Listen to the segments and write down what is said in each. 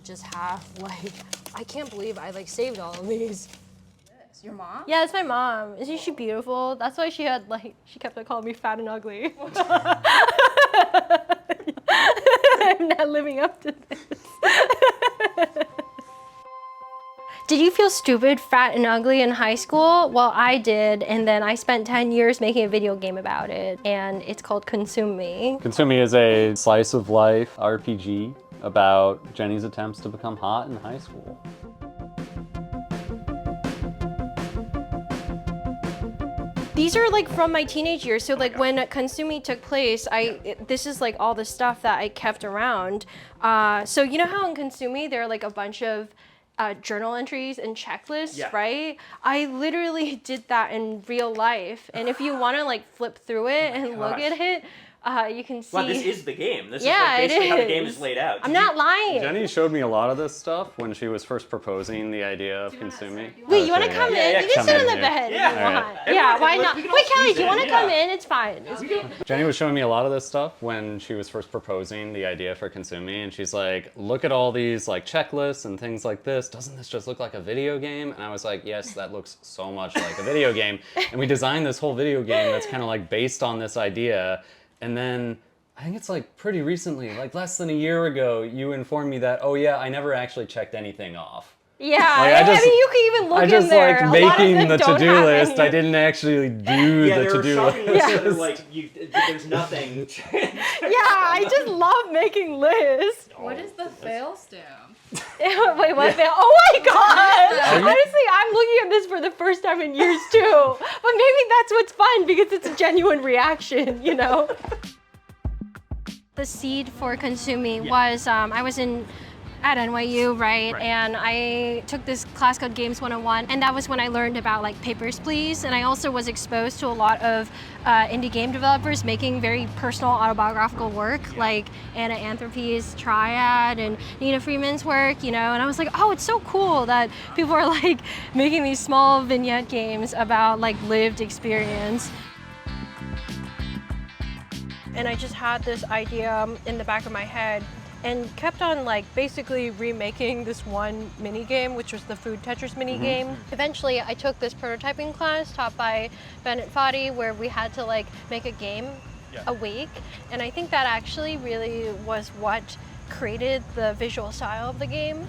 just have like, I can't believe I like saved all of these. Your mom? Yeah, it's my mom. Isn't she beautiful? That's why she had like, she kept on calling me fat and ugly. I'm not living up to this. Did you feel stupid, fat, and ugly in high school? Well, I did, and then I spent 10 years making a video game about it, and it's called Consume Me. Consume Me is a slice of life RPG about Jenny's attempts to become hot in high school. These are like from my teenage years. So like when Consume Me took place, this is like all the stuff that I kept around. So you know how in Consume Me there are like a bunch of journal entries and checklists, right? I literally did that in real life. And if you want to like flip through it and look at it, you can see. Wow, this is the game. This is like basically how the game is laid out. I'm not lying. Jenny showed me a lot of this stuff when she was first proposing the idea of Consume Me. Wait, you want to come in? You can sit on the bed if you want. Yeah, why not? Wait, Kelly, do you want to come in? It's fine. Jenny was showing me a lot of this stuff when she was first proposing the idea for Consume Me, and she's like, look at all these like checklists and things like this. Doesn't this just look like a video game? And I was like, yes, that looks so much like a video game. And we designed this whole video game that's kind of like based on this idea. And then I think it's like pretty recently, like less than a year ago, you informed me that, oh yeah, I never actually checked anything off. Yeah, like I mean, you can even look in there. I just like making the to-do list. I didn't actually do the to-do list. Yeah, like there's nothing. I just love making lists. What is the fail stamp? Wait, what fail? Oh my god! Honestly, I'm looking at this for the first time in years too. But maybe that's what's fun because it's a genuine reaction, you know? The seed for Consume Me was, I was at NYU, right? And I took this class called Games 101, and that was when I learned about like Papers, Please. And I also was exposed to a lot of indie game developers making very personal autobiographical work, like Anna Anthropy's Triad and Nina Freeman's work, you know? And I was like, oh, it's so cool that people are like making these small vignette games about like lived experience. And I just had this idea in the back of my head and kept on like basically remaking this one mini game, which was the Food Tetris mini game. Eventually I took this prototyping class taught by Bennett Foddy where we had to like make a game a week. And I think that actually really was what created the visual style of the game.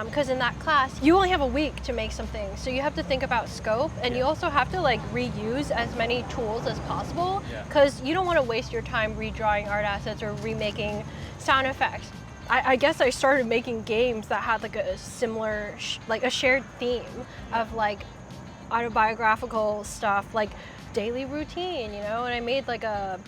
Because in that class, you only have a week to make something. So you have to think about scope and you also have to like reuse as many tools as possible because you don't want to waste your time redrawing art assets or remaking sound effects. I guess I started making games that had like a similar, like a shared theme of like autobiographical stuff, like daily routine, you know? And I made like a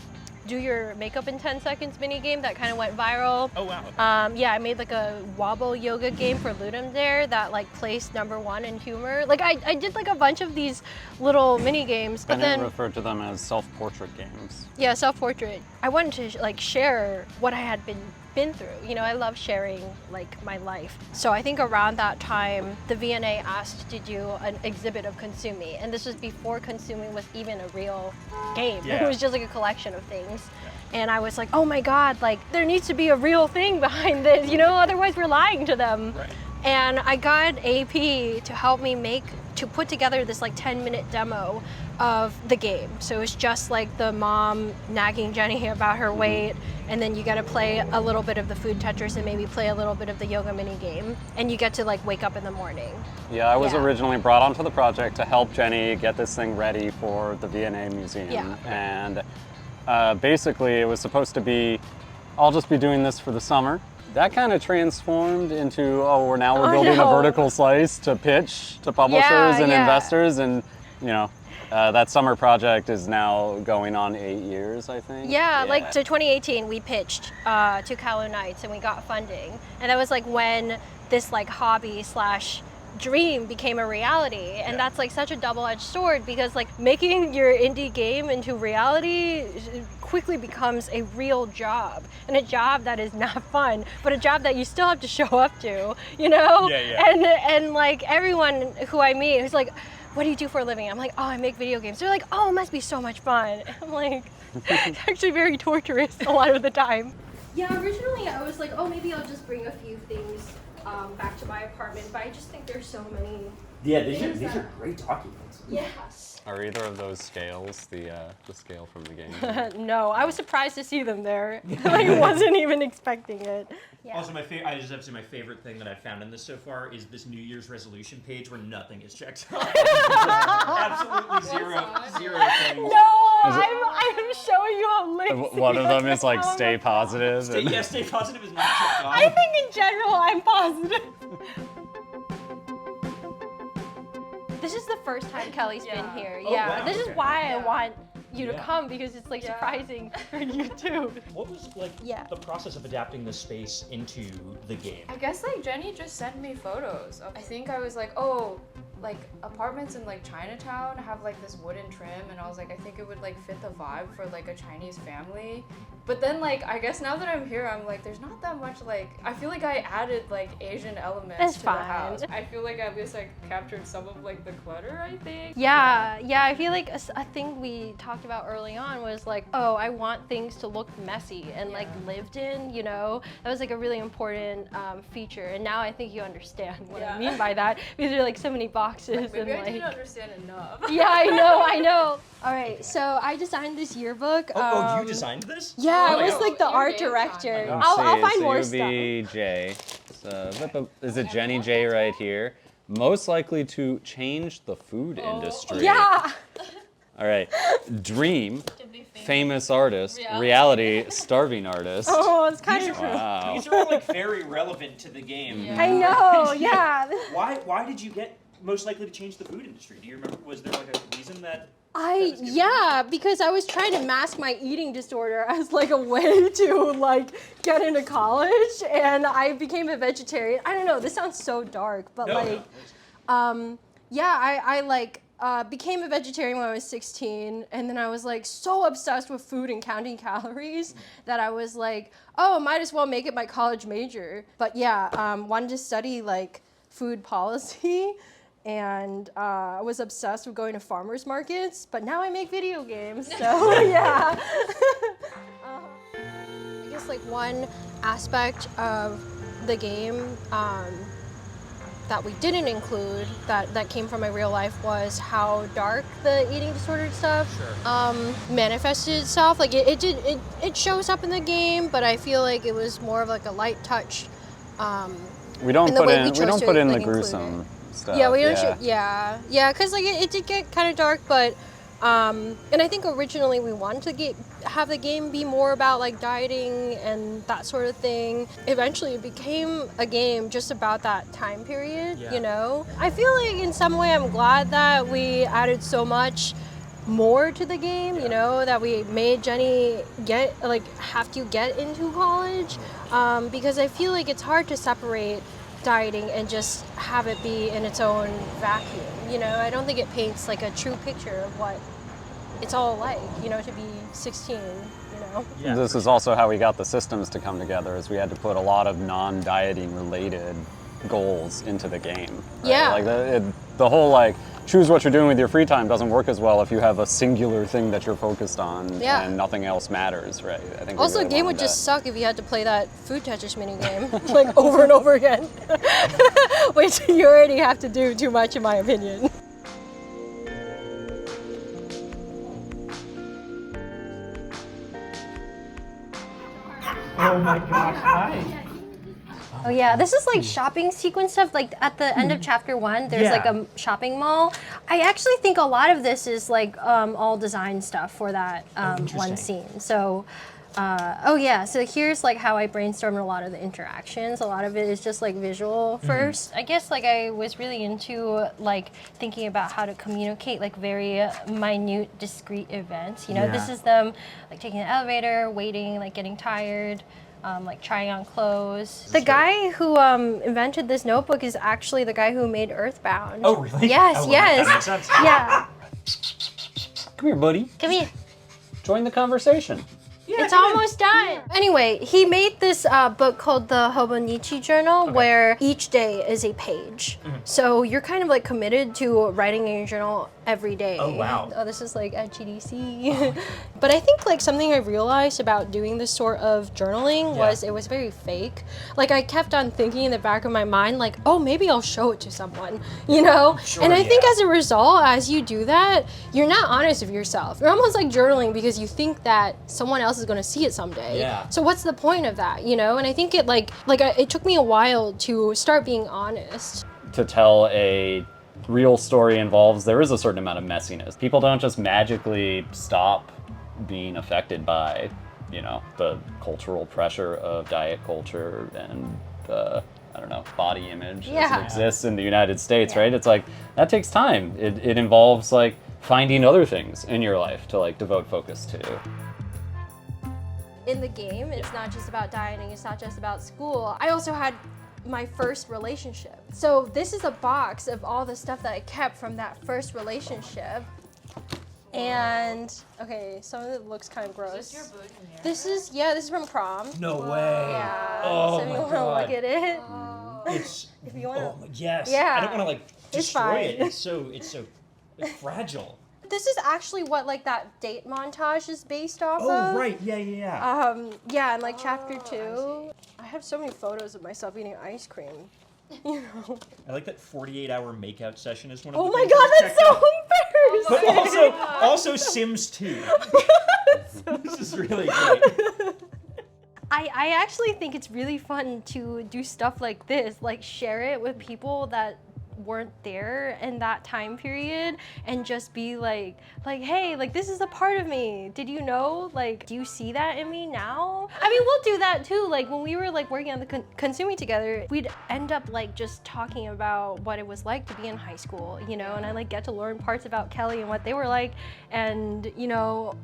do your makeup in 10 seconds mini game that kind of went viral. Oh wow. Yeah, I made like a wobble yoga game for Ludum Dare that like placed #1 in humor. Like I did like a bunch of these little mini games, but Bennett then referred to them as self-portrait games. Yeah, self-portrait. I wanted to like share what I had been through. You know, I love sharing like my life. So I think around that time, the V&A asked to do an exhibit of Consume Me, and this was before Consume Me was even a real game. It was just like a collection of things. And I was like, oh my God, like there needs to be a real thing behind this, you know, otherwise we're lying to them. And I got AP to help me put together this like 10-minute demo of the game. So it's just like the mom nagging Jenny about her weight, and then you get to play a little bit of the Food Tetris and maybe play a little bit of the yoga mini game, and you get to like wake up in the morning. Yeah, I was originally brought onto the project to help Jenny get this thing ready for the V&A Museum. And basically it was supposed to be, I'll just be doing this for the summer. That kind of transformed into, we're building a vertical slice to pitch to publishers and investors, and you know, that summer project is now going on 8 years, I think. Yeah, like so 2018 we pitched to Callow Nights and we got funding, and that was like when this like hobby / dream became a reality. And that's like such a double-edged sword because like making your indie game into reality quickly becomes a real job, and a job that is not fun, but a job that you still have to show up to, you know? And like everyone who I meet who's like, what do you do for a living? I'm like, oh, I make video games. They're like, oh, it must be so much fun. I'm like, it's actually very torturous a lot of the time. Yeah, originally I was like, oh, maybe I'll just bring a few things back to my apartment. But I just think there's so many. Yeah, these are great documents. Yes. Are either of those scales the scale from the game? No, I was surprised to see them there. I wasn't even expecting it. Yeah. Also, I just have to say my favorite thing that I've found in this so far is this New Year's resolution page where nothing is checked off. Absolutely zero things. No, I'm showing you a list. One of them is like stay positive. Stay positive is not checked off. I think in general I'm positive. This is the first time Kelly's been here. Oh, wow, This is okay. why I want you to come, because it's like surprising for you too. What was like the process of adapting the space into the game? I guess like Jenny just sent me photos. I think I was like, oh, like apartments in like Chinatown have like this wooden trim, and I was like, I think it would like fit the vibe for like a Chinese family. But then like, I guess now that I'm here, I'm like, there's not that much like, I feel like I added like Asian elements to the house. I feel like at least I captured some of like the clutter, I think. Yeah, I feel like a thing we talked about early on was like, oh, I want things to look messy and like lived in, you know? That was like a really important feature, and now I think you understand what I mean by that, because there are like so many boxes. Maybe and I didn't understand enough. Yeah, I know. All right, so I designed this yearbook. You designed this? Yeah, I was like the art director. I'll find more stuff. UB J. So, is it Jenny J right here? Most likely to change the food industry. Yeah. All right. Dream, famous artist. Reality, starving artist. Oh, it's kind of true. Wow. These are all like very relevant to the game. I know, yeah. Why did you get most likely to change the food industry? Do you remember? Was there like a reason that? Because I was trying to mask my eating disorder as like a way to like get into college, and I became a vegetarian. I don't know, this sounds so dark, but I became a vegetarian when I was 16, and then I was like so obsessed with food and counting calories that I was like, oh, might as well make it my college major. But wanted to study like food policy. And I was obsessed with going to farmers markets, but now I make video games, so yeah. I guess like one aspect of the game that we didn't include that came from my real life was how dark the eating disordered stuff manifested itself. Like it shows up in the game, but I feel like it was more of like a light touch. We don't put in the gruesome stuff. Yeah, we don't. Because like it did get kind of dark, but and I think originally we wanted to have the game be more about like dieting and that sort of thing. Eventually, it became a game just about that time period. You know, I feel like in some way I'm glad that we added so much more to the game. You know, that we made Jenny have to get into college, because I feel like it's hard to separate dieting and just have it be in its own vacuum. You know, I don't think it paints like a true picture of what it's all like, you know, to be 16, you know. Yeah. This is also how we got the systems to come together, is we had to put a lot of non-dieting related goals into the game. Right? Yeah. Like the whole like choose what you're doing with your free time doesn't work as well if you have a singular thing that you're focused on and nothing else matters, right? I think also, a game would just suck if you had to play that food Tetris minigame like over and over again, which you already have to do too much, in my opinion. Oh my gosh! Hi. Oh yeah, this is like shopping sequence stuff. Like at the end of chapter 1, there's like a shopping mall. I actually think a lot of this is like all design stuff for that one scene. So, so here's like how I brainstormed a lot of the interactions. A lot of it is just like visual first. I guess like I was really into like thinking about how to communicate like very minute, discrete events. You know, this is them like taking the elevator, waiting, like getting tired. Like trying on clothes. The guy who invented this notebook is actually the guy who made Earthbound. Oh, really? Yes, yes. That makes sense. Yeah. Come here, buddy. Come here. Join the conversation. Yeah, it's almost done. Anyway, he made this book called the Hobonichi Journal, where each day is a page. So you're kind of like committed to writing in your journal every day. Oh, wow. Oh, this is like at GDC. But I think like something I realized about doing this sort of journaling was it was very fake. Like I kept on thinking in the back of my mind like, oh, maybe I'll show it to someone, you know? Sure, and I think as a result, as you do that, you're not honest with yourself. You're almost like journaling because you think that someone else is going to see it someday. Yeah. So what's the point of that, you know? And I think it it took me a while to start being honest. To tell a real story there is a certain amount of messiness. People don't just magically stop being affected by, you know, the cultural pressure of diet culture and the, I don't know, body image as it exists in the United States, right? It's like, that takes time. It involves like finding other things in your life to like devote focus to. In the game, it's not just about dieting, it's not just about school. I also had my first relationship. So this is a box of all the stuff that I kept from that first relationship. And, okay, some of it looks kind of gross. Is this your boutonniere? This is from prom. No way. Yeah. Oh so if my you want to God. look at it. It's. If you wanna- yes. Yeah. I don't want to like It's destroy it. fine. It's so fragile. This is actually what like that date montage is based off Oh of. right. Yeah. Yeah, and like chapter 2. I have so many photos of myself eating ice cream. You know. I like that 48-hour makeout session is one of Oh the my things god, that's that's checked so off. But embarrassing. also Sims 2. This is really great. I actually think it's really fun to do stuff like this, like share it with people that weren't there in that time period and just be like, hey, like this is a part of me. Did you know? Like, do you see that in me now? I mean, we'll do that too. Like when we were like working on the consuming together, we'd end up like just talking about what it was like to be in high school, you know, and I like get to learn parts about Kelly and what they were like. And, you know,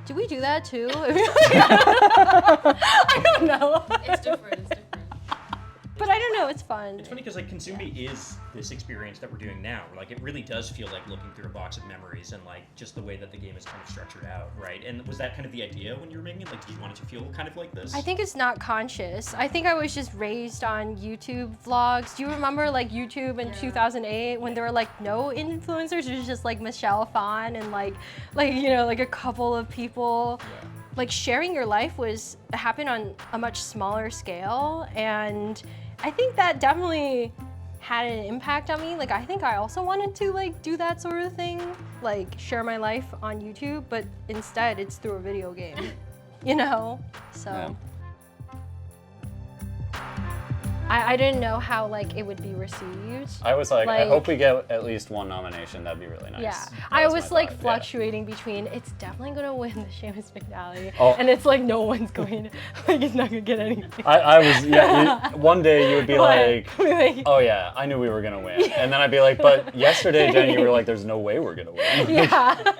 do we do that too? I don't know. It's different. But I don't know, it's fun. It's funny because like Consumi is this experience that we're doing now. Like it really does feel like looking through a box of memories and like just the way that the game is kind of structured out, right? And was that kind of the idea when you were making it? Like, did you want it to feel kind of like this? I think it's not conscious. I think I was just raised on YouTube vlogs. Do you remember like YouTube in 2008 when there were like no influencers? It was just like Michelle Phan and like you know, like a couple of people. Yeah. Like sharing your life happened on a much smaller scale, and I think that definitely had an impact on me. Like I think I also wanted to like do that sort of thing, like share my life on YouTube, but instead it's through a video game, you know? So. Yeah. I didn't know how like it would be received. I was like, I Like- hope we get at least one nomination. That'd be really nice. Yeah, That I my was like thought, yeah. fluctuating between it's definitely gonna win the Seumas McNally, Oh. and it's like no one's going, like it's not gonna get anything. I was, one day you would be like, Like, oh yeah, I knew we were gonna win. And then I'd be like, but yesterday, Jenny, you were like, there's no way we're gonna win. yeah.